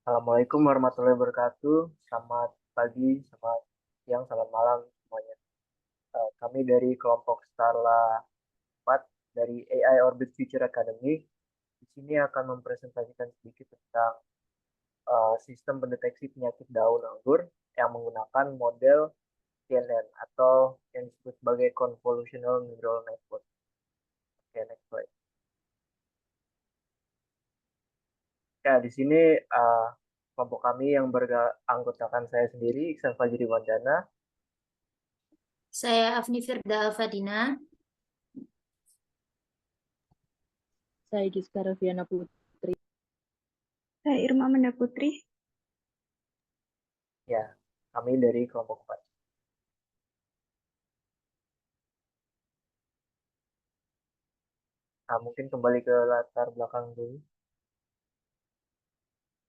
Assalamualaikum warahmatullahi wabarakatuh. Selamat pagi, selamat siang, selamat malam semuanya. Kami dari kelompok Starla 4 dari AI Orbit Future Academy. Di sini akan mempresentasikan sedikit tentang sistem pendeteksi penyakit daun anggur yang menggunakan model CNN atau yang disebut sebagai Convolutional Neural Network. Oke, next slide. Ya, di sini uh, kelompok kami yang beranggotakan saya sendiri, Iksan Fajri Wardana. Saya Afni Firda Fadina. Saya Giska Raviana Putri. Saya Irma Manda Putri. Ya, kami dari kelompok 4. Nah, mungkin kembali ke latar belakang dulu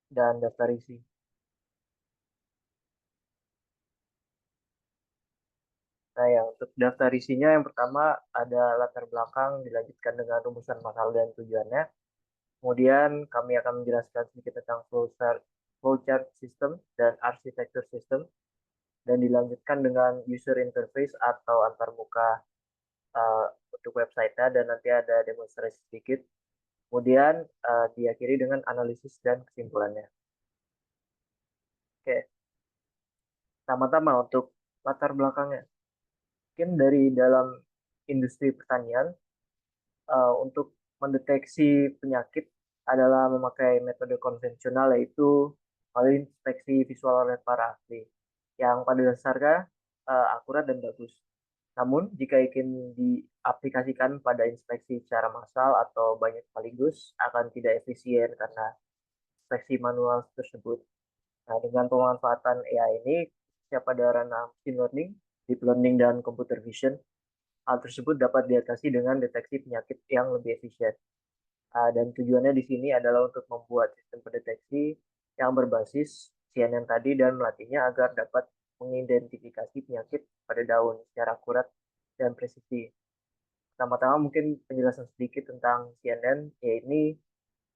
dan daftar isi. Nah, ya, untuk daftar isinya yang pertama ada latar belakang dilanjutkan dengan rumusan masalah dan tujuannya. Kemudian kami akan menjelaskan sedikit tentang flowchart system dan arsitektur sistem dan dilanjutkan dengan user interface atau antarmuka untuk website-nya dan nanti ada demonstrasi sedikit. Kemudian diakhiri dengan analisis dan kesimpulannya. Oke. Pertama-tama untuk latar belakangnya. Mungkin dari dalam industri pertanian untuk mendeteksi penyakit adalah memakai metode konvensional yaitu melalui inspeksi visual oleh para ahli yang pada dasarnya akurat dan bagus. Namun jika ingin diaplikasikan pada inspeksi secara massal atau banyak sekaligus akan tidak efisien karena inspeksi manual tersebut. Nah, dengan pemanfaatan AI ini, siapa pada ranah machine learning, deep learning, dan computer vision, hal tersebut dapat diatasi dengan deteksi penyakit yang lebih efisien. Dan tujuannya di sini adalah untuk membuat sistem pendeteksi yang berbasis CNN tadi dan melatihnya agar dapat mengidentifikasi penyakit pada daun secara akurat dan presisi. Pertama-tama mungkin penjelasan sedikit tentang CNN, yaitu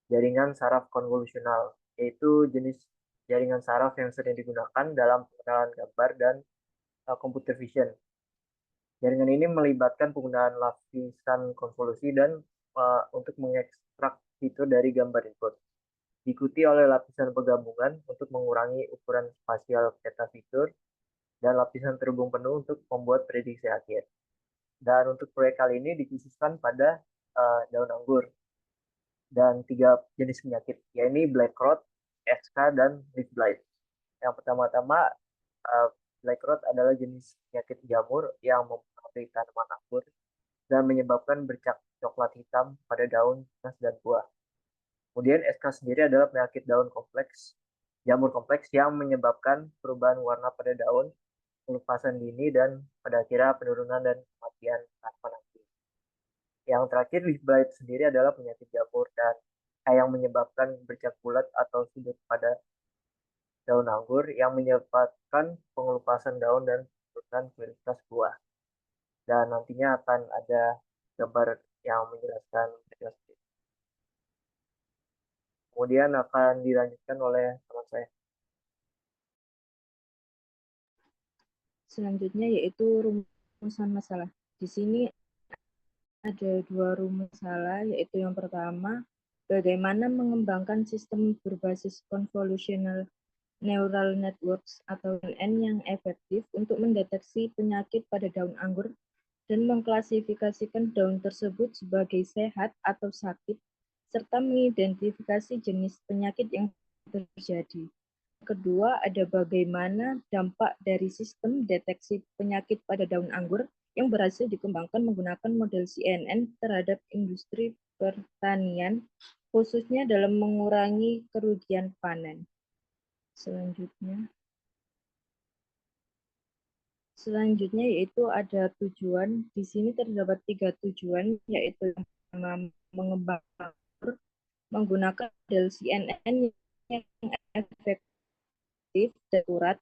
jaringan saraf konvolusional, yaitu jenis jaringan saraf yang sering digunakan dalam pengenalan gambar dan computer vision. Jaringan ini melibatkan penggunaan lapisan konvolusi dan untuk mengekstrak fitur dari gambar input. Diikuti oleh lapisan penggabungan untuk mengurangi ukuran spasial peta fitur dan lapisan terhubung penuh untuk membuat prediksi akhir. Dan untuk proyek kali ini dikhususkan pada daun anggur dan 3 jenis penyakit, yaitu black rot, SK, dan leaf blight. Yang pertama-tama, black rot adalah jenis penyakit jamur yang mempengaruhi tanaman anggur dan menyebabkan bercak coklat hitam pada daun, tunas, dan buah. Kemudian SK sendiri adalah penyakit daun kompleks, jamur kompleks yang menyebabkan perubahan warna pada daun, pelupasan dini, dan pada akhirnya penurunan dan kematian tanaman anggur. Yang terakhir, leaf blight sendiri adalah penyakit jamur dan yang menyebabkan bercak bulat atau sudut pada daun anggur yang menyebabkan pengelupasan daun dan penurunan kualitas buah. Dan nantinya akan ada gambar yang menjelaskan. Kemudian akan dilanjutkan oleh teman saya. Selanjutnya yaitu rumusan masalah. Di sini ada 2 rumus masalah, yaitu yang pertama, bagaimana mengembangkan sistem berbasis convolutional neural networks atau CNN yang efektif untuk mendeteksi penyakit pada daun anggur dan mengklasifikasikan daun tersebut sebagai sehat atau sakit, serta mengidentifikasi jenis penyakit yang terjadi. Kedua, ada bagaimana dampak dari sistem deteksi penyakit pada daun anggur yang berhasil dikembangkan menggunakan model CNN terhadap industri pertanian, khususnya dalam mengurangi kerugian panen. Selanjutnya yaitu ada tujuan. Di sini terdapat 3 tujuan, yaitu yang pertama mengembangkan menggunakan model CNN yang efektif dan akurat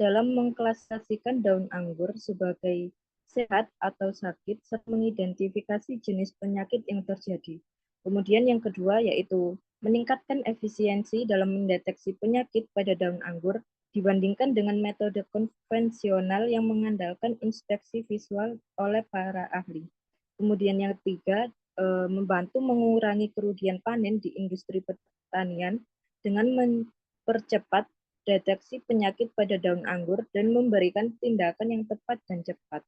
dalam mengklasifikasikan daun anggur sebagai sehat atau sakit serta mengidentifikasi jenis penyakit yang terjadi. Kemudian yang kedua yaitu meningkatkan efisiensi dalam mendeteksi penyakit pada daun anggur dibandingkan dengan metode konvensional yang mengandalkan inspeksi visual oleh para ahli. Kemudian yang ketiga, membantu mengurangi kerugian panen di industri pertanian dengan mempercepat deteksi penyakit pada daun anggur dan memberikan tindakan yang tepat dan cepat.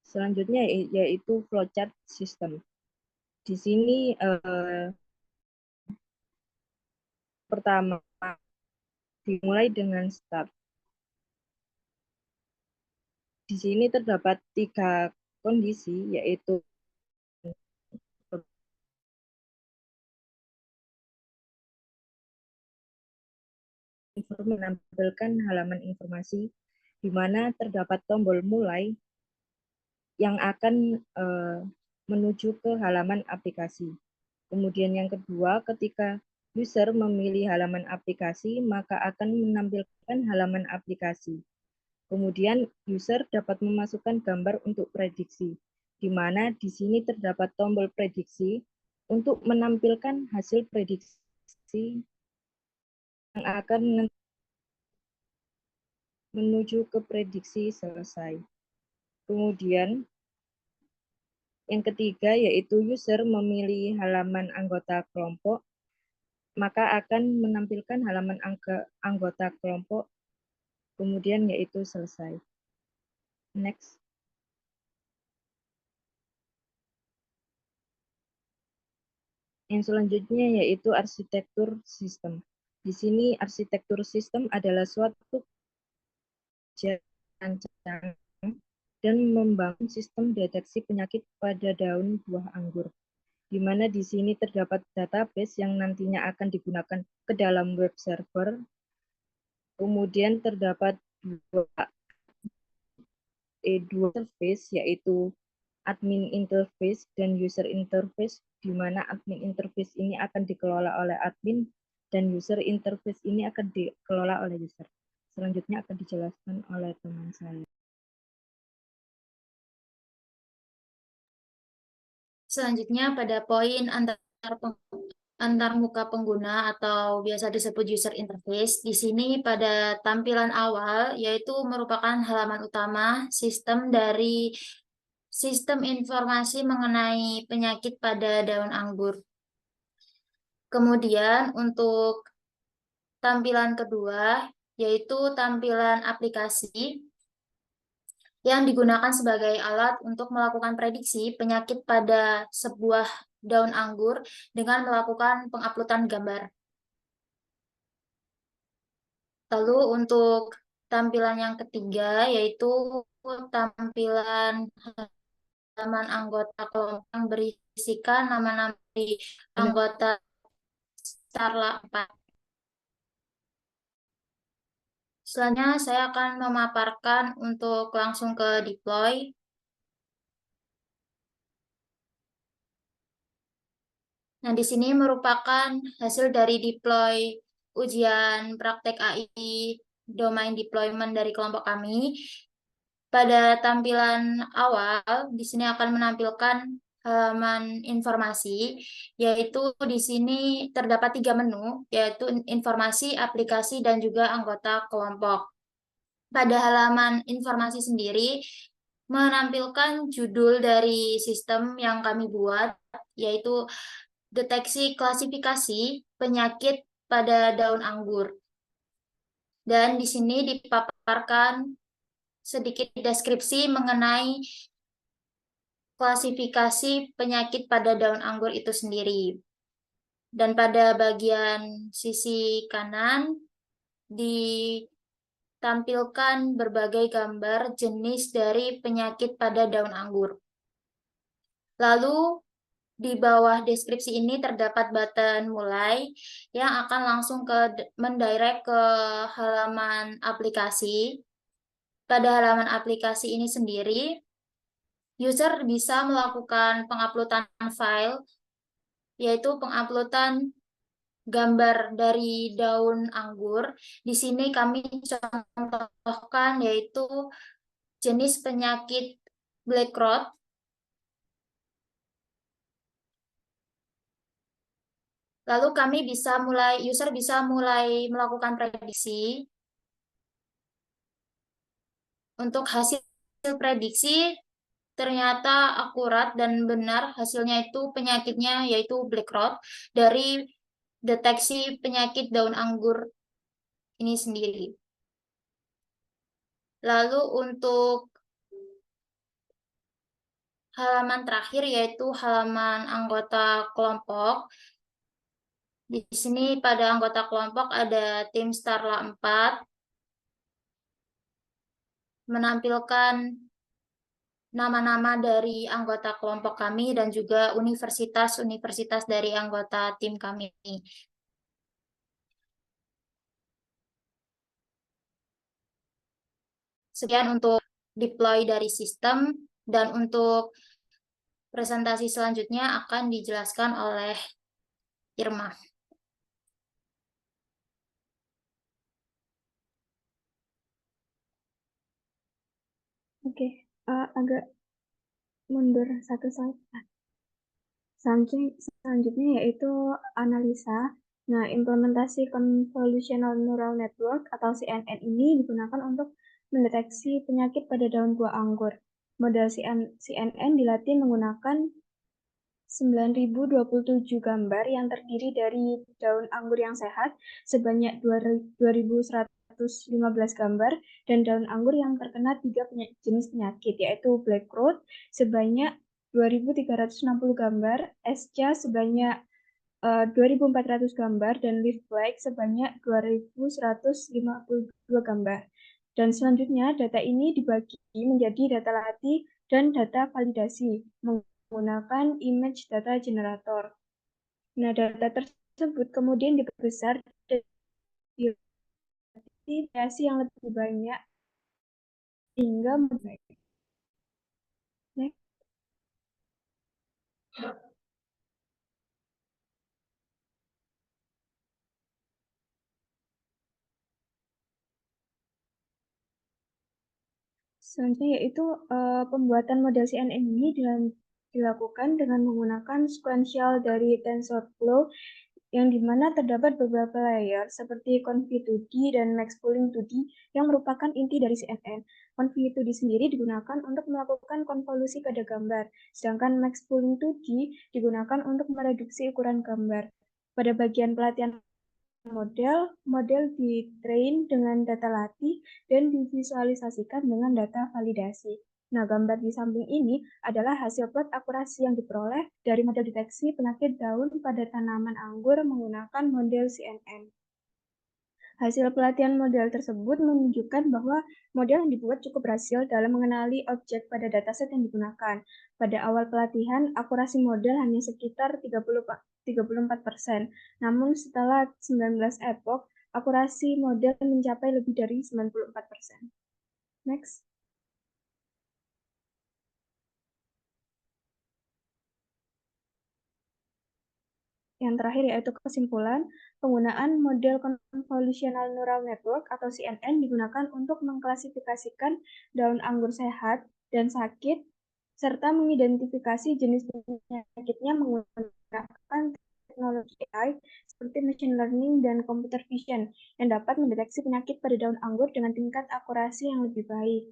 Selanjutnya yaitu flowchart system. Di sini pertama dimulai dengan start. Di sini terdapat 3 kondisi, yaitu menampilkan halaman informasi di mana terdapat tombol mulai yang akan menuju ke halaman aplikasi. Kemudian yang kedua, ketika user memilih halaman aplikasi, maka akan menampilkan halaman aplikasi. Kemudian user dapat memasukkan gambar untuk prediksi, di mana di sini terdapat tombol prediksi untuk menampilkan hasil prediksi yang akan menuju ke prediksi selesai. Kemudian yang ketiga yaitu user memilih halaman anggota kelompok, maka akan menampilkan halaman anggota kelompok, kemudian yaitu selesai. Next. Yang selanjutnya yaitu arsitektur sistem. Di sini arsitektur sistem adalah suatu rancang dan membangun sistem deteksi penyakit pada daun buah anggur, di mana di sini terdapat database yang nantinya akan digunakan ke dalam web server. Kemudian terdapat dua interface, yaitu admin interface dan user interface, di mana admin interface ini akan dikelola oleh admin dan user interface ini akan dikelola oleh user. Selanjutnya akan dijelaskan oleh teman saya. Selanjutnya pada poin antar muka pengguna atau biasa disebut user interface. Di sini pada tampilan awal yaitu merupakan halaman utama sistem dari sistem informasi mengenai penyakit pada daun anggur. Kemudian untuk tampilan kedua yaitu tampilan aplikasi yang digunakan sebagai alat untuk melakukan prediksi penyakit pada sebuah daun anggur dengan melakukan penguploadan gambar. Lalu untuk tampilan yang ketiga yaitu tampilan halaman anggota kelompok yang berisikan nama-nama anggota Starla 4. Selanjutnya saya akan memaparkan untuk langsung ke deploy. Nah, di sini merupakan hasil dari deploy ujian praktek AI domain deployment dari kelompok kami. Pada tampilan awal, di sini akan menampilkan halaman informasi, yaitu di sini terdapat 3 menu, yaitu informasi, aplikasi, dan juga anggota kelompok. Pada halaman informasi sendiri, menampilkan judul dari sistem yang kami buat, yaitu deteksi klasifikasi penyakit pada daun anggur. Dan di sini dipaparkan sedikit deskripsi mengenai klasifikasi penyakit pada daun anggur itu sendiri. Dan pada bagian sisi kanan ditampilkan berbagai gambar jenis dari penyakit pada daun anggur. Lalu di bawah deskripsi ini terdapat button mulai yang akan langsung mendirect ke halaman aplikasi. Pada halaman aplikasi ini sendiri, user bisa melakukan penguploadan file, yaitu penguploadan gambar dari daun anggur. Di sini kami contohkan yaitu jenis penyakit black rot Lalu user bisa mulai melakukan prediksi. Untuk hasil prediksi ternyata akurat dan benar, hasilnya itu penyakitnya yaitu black rot dari deteksi penyakit daun anggur ini sendiri. Lalu untuk halaman terakhir yaitu halaman anggota kelompok. Di sini pada anggota kelompok ada tim Starla 4 menampilkan nama-nama dari anggota kelompok kami dan juga universitas-universitas dari anggota tim kami. Sekian untuk deploy dari sistem, dan untuk presentasi selanjutnya akan dijelaskan oleh Irma. Oke, agak mundur satu slide. Selanjutnya yaitu analisa. Nah, implementasi Convolutional Neural Network atau CNN ini digunakan untuk mendeteksi penyakit pada daun buah anggur. Model CNN dilatih menggunakan 9.027 gambar yang terdiri dari daun anggur yang sehat sebanyak 2.115 gambar dan daun anggur yang terkena 3 jenis penyakit, yaitu black rot sebanyak 2.360 gambar, SCA sebanyak 2.400 gambar, dan leaf blight sebanyak 2.152 gambar. Dan selanjutnya, data ini dibagi menjadi data latih dan data validasi menggunakan image data generator. Nah, data tersebut kemudian diperbesar dan variasi yang lebih banyak hingga membaik. Next. Selanjutnya yaitu pembuatan model CNN ini dilakukan dengan menggunakan sequential dari TensorFlow yang dimana terdapat beberapa layer seperti Conv2D dan Max Pooling 2D yang merupakan inti dari CNN. Conv2D sendiri digunakan untuk melakukan konvolusi pada gambar, sedangkan Max Pooling 2D digunakan untuk mereduksi ukuran gambar. Pada bagian pelatihan model di-train dengan data latih dan divisualisasikan dengan data validasi. Nah, gambar di samping ini adalah hasil plot akurasi yang diperoleh dari model deteksi penyakit daun pada tanaman anggur menggunakan model CNN. Hasil pelatihan model tersebut menunjukkan bahwa model yang dibuat cukup berhasil dalam mengenali objek pada dataset yang digunakan. Pada awal pelatihan, akurasi model hanya sekitar 34%. Namun setelah 19 epoch, akurasi model mencapai lebih dari 94%. Next. Yang terakhir yaitu kesimpulan, penggunaan model Convolutional Neural Network atau CNN digunakan untuk mengklasifikasikan daun anggur sehat dan sakit, serta mengidentifikasi jenis penyakitnya menggunakan teknologi AI seperti machine learning dan computer vision yang dapat mendeteksi penyakit pada daun anggur dengan tingkat akurasi yang lebih baik.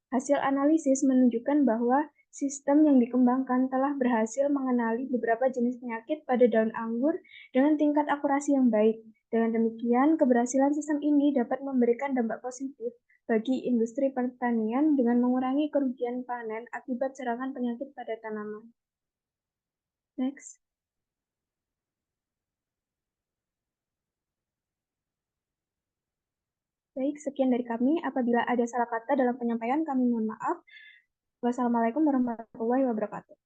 Hasil analisis menunjukkan bahwa sistem yang dikembangkan telah berhasil mengenali beberapa jenis penyakit pada daun anggur dengan tingkat akurasi yang baik. Dengan demikian, keberhasilan sistem ini dapat memberikan dampak positif bagi industri pertanian dengan mengurangi kerugian panen akibat serangan penyakit pada tanaman. Next. Baik, sekian dari kami. Apabila ada salah kata dalam penyampaian, kami mohon maaf. Wassalamualaikum warahmatullahi wabarakatuh.